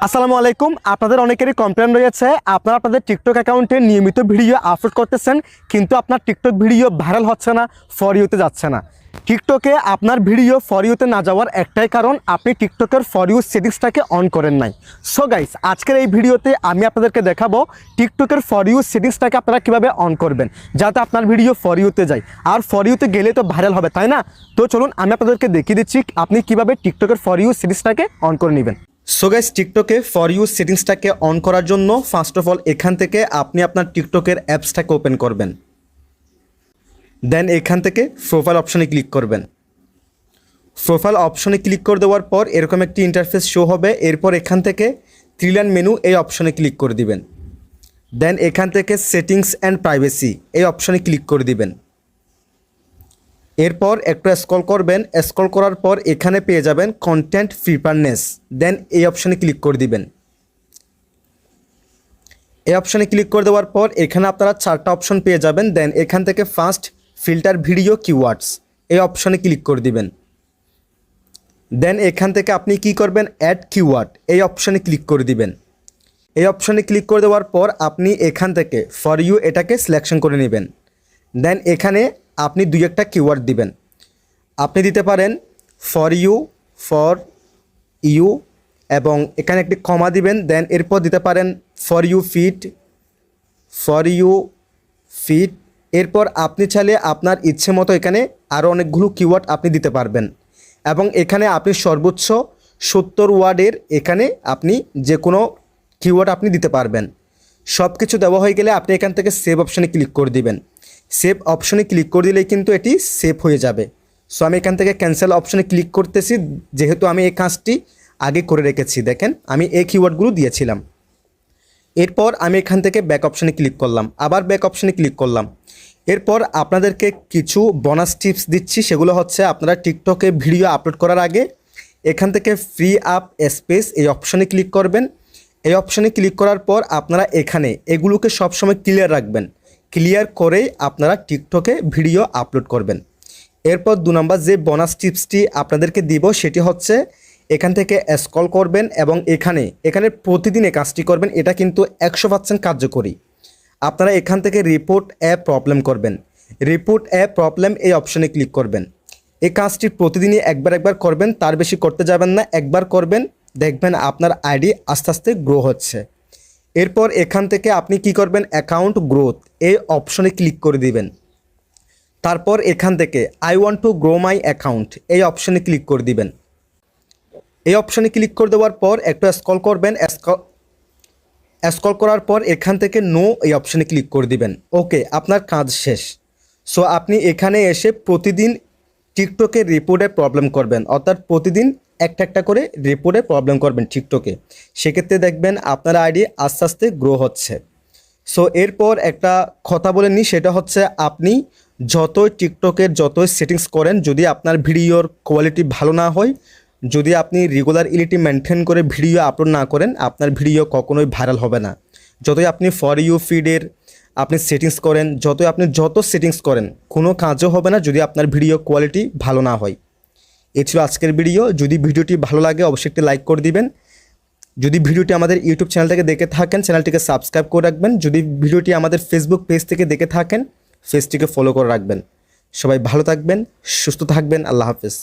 আসসালামু আলাইকুম। আপনাদের অনেকেরই কমপ্লেন রয়েছে, আপনারা আপনাদের টিকটক অ্যাকাউন্টে নিয়মিত ভিডিও আপলোড করতেছেন, কিন্তু আপনার টিকটক ভিডিও ভাইরাল হচ্ছে না, ফর ইউতে যাচ্ছে না। টিকটকে আপনার ভিডিও ফর ইউতে না যাওয়ার একটাই কারণ, আপনি টিকটকের ফর ইউ সেটিংসটাকে অন করেন নাই। সো গাইস, আজকের এই ভিডিওতে আমি আপনাদেরকে দেখাবো টিকটকের ফর ইউ সেটিংসটাকে আপনারা কীভাবে অন করবেন যাতে আপনার ভিডিও ফর ইউতে যায়। আর ফর ইউতে গেলে তো ভাইরাল হবে, তাই না? তো চলুন আমি আপনাদেরকে দেখিয়ে দিচ্ছি আপনি কীভাবে টিকটকের ফর ইউ সেটিংসটাকে অন করে নেবেন। সো গাইস, টিকটকে ফর ইউ সেটিংসটাকে অন করার জন্য ফার্স্ট অফ অল এখান থেকে আপনি আপনার টিকটকের অ্যাপসটাকে ওপেন করবেন। দেন এখান থেকে প্রোফাইল অপশনে ক্লিক করবেন। প্রোফাইল অপশনে ক্লিক করে দেওয়ার পর এরকম একটি ইন্টারফেস শো হবে। এরপর এখান থেকে থ্রি লাইন মেনু এই অপশনে ক্লিক করে দিবেন। দেন এখান থেকে সেটিংস অ্যান্ড প্রাইভেসি এই অপশনে ক্লিক করে দিবেন। এরপর একটু স্ক্রল করবেন। স্ক্রল করার পর এখানে পেয়ে যাবেন কন্টেন্ট প্রিপারনেস। দেন এই অপশনে ক্লিক করে দিবেন। এই অপশনে ক্লিক করে দেওয়ার পর এখানে আপনারা চারটা অপশন পেয়ে যাবেন। দেন এখান থেকে ফার্স্ট ফিল্টার ভিডিও কিওয়ার্ডস এই অপশনে ক্লিক করে দিবেন। দেন এখান থেকে আপনি কি করবেন, অ্যাড কিওয়ার্ড এই অপশনে ক্লিক করে দিবেন। এই অপশনে ক্লিক করে দেওয়ার পর আপনি এখান থেকে ফর ইউ এটাকে সিলেকশন করে নেবেন। দেন এখানে আপনি দুই একটা কিওয়ার্ড দিবেন। আপনি দিতে পারেন ফর ইউ এবং এখানে একটি কমা দিবেন। দেন এরপর দিতে পারেন ফর ইউ ফিট। এরপর আপনি চাইলে আপনার ইচ্ছে মতো এখানে আরও অনেকগুলো কিওয়ার্ড আপনি দিতে পারবেন এবং এখানে আপনি সর্বোচ্চ 70 ওয়ার্ডের এখানে আপনি যে কোনো কিওয়ার্ড আপনি দিতে পারবেন। সব কিছু দেওয়া হয়ে গেলে আপনি এখান থেকে সেভ অপশনে ক্লিক করে দিবেন। সেভ অপশনে ক্লিক করে দিলেই কিন্তু এটি সেভ হয়ে যাবে। সো আমি এখান থেকে ক্যান্সেল অপশনে ক্লিক করতেছি, যেহেতু আমি এই কাজটি আগে করে রেখেছি। দেখেন আমি এই কিওয়ার্ডগুলো দিয়েছিলাম। এরপর আমি এখান থেকে ব্যাক অপশনে ক্লিক করলাম, আবার ব্যাক অপশনে ক্লিক করলাম। এরপর আপনাদেরকে কিছু বোনাস টিপস দিচ্ছি, সেগুলো হচ্ছে আপনারা টিকটকে ভিডিও আপলোড করার আগে এখান থেকে ফ্রি আপ স্পেস এই অপশনে ক্লিক করবেন। এই অপশনে ক্লিক করার পর আপনারা এখানে এগুলোকে সবসময় ক্লিয়ার রাখবেন। ক্লিয়ার করেই আপনারা টিকটকে ভিডিও আপলোড করবেন। এরপর 2 নম্বর যে বোনাস টিপসটি আপনাদেরকে দিব সেটি হচ্ছে এখান থেকে স্ক্রল করবেন এবং এখানে প্রতিদিন এই কাজটি করবেন। এটা কিন্তু 100% কার্যকরী। আপনারা এখান থেকে রিপোর্ট অ্যাপ প্রবলেম করবেন। রিপোর্ট অ্যাপ প্রবলেম এই অপশনে ক্লিক করবেন। এই কাজটি প্রতিদিনই একবার করবেন, তার বেশি করতে যাবেন না। একবার করবেন, দেখবেন আপনার আইডি আস্তে আস্তে গ্রো হচ্ছে। এরপর এখান থেকে আপনি কি করবেন, অ্যাকাউন্ট গ্রোথ এই অপশনে ক্লিক করে দিবেন। তারপর এখান থেকে I want to grow my account এই অপশনে ক্লিক করে দিবেন। এই অপশনে ক্লিক করে দেওয়ার পর একটু স্ক্রল করবেন। স্ক্রল করার পর এখান থেকে নো এই অপশনে ক্লিক করে দিবেন। ওকে, আপনার কাজ শেষ। সো আপনি এখানে এসে প্রতিদিন টিকটকে রিপোর্টে প্রবলেম করবেন, অর্থাৎ প্রতিদিন একটা করে রিপোর্টে প্রবলেম করবেন টিকটকে। সেক্ষেত্রে দেখবেন আপনার আইডি আস্তে আস্তে গ্রো হচ্ছে। সো এরপর একটা কথা বলে নিই, সেটা হচ্ছে আপনি যতই সেটিংস করেন, যদি আপনার ভিডিওর কোয়ালিটি ভালো না হয়, যদি আপনি রেগুলারিটি মেনটেন করে ভিডিও আপলোড না করেন, আপনার ভিডিও কখনোই ভাইরাল হবে না। যতই আপনি ফর ইউ ফিডের আপনি সেটিংস করেন, যত সেটিংস করেন, কোনো কাজও হবে না যদি আপনার ভিডিও কোয়ালিটি ভালো না হয়। এই ছিল আজকের ভিডিও। যদি ভিডিওটি ভালো লাগে অবশ্যই একটি লাইক করে দিবেন। যদি ভিডিওটি আমাদের ইউটিউব চ্যানেল থেকে দেখে থাকেন, চ্যানেলটিকে সাবস্ক্রাইব করে রাখবেন। যদি ভিডিওটি আমাদের ফেসবুক পেজ থেকে দেখে থাকেন, পেজটিকে ফলো করে রাখবেন। সবাই ভালো থাকবেন, সুস্থ থাকবেন। আল্লাহ হাফেজ।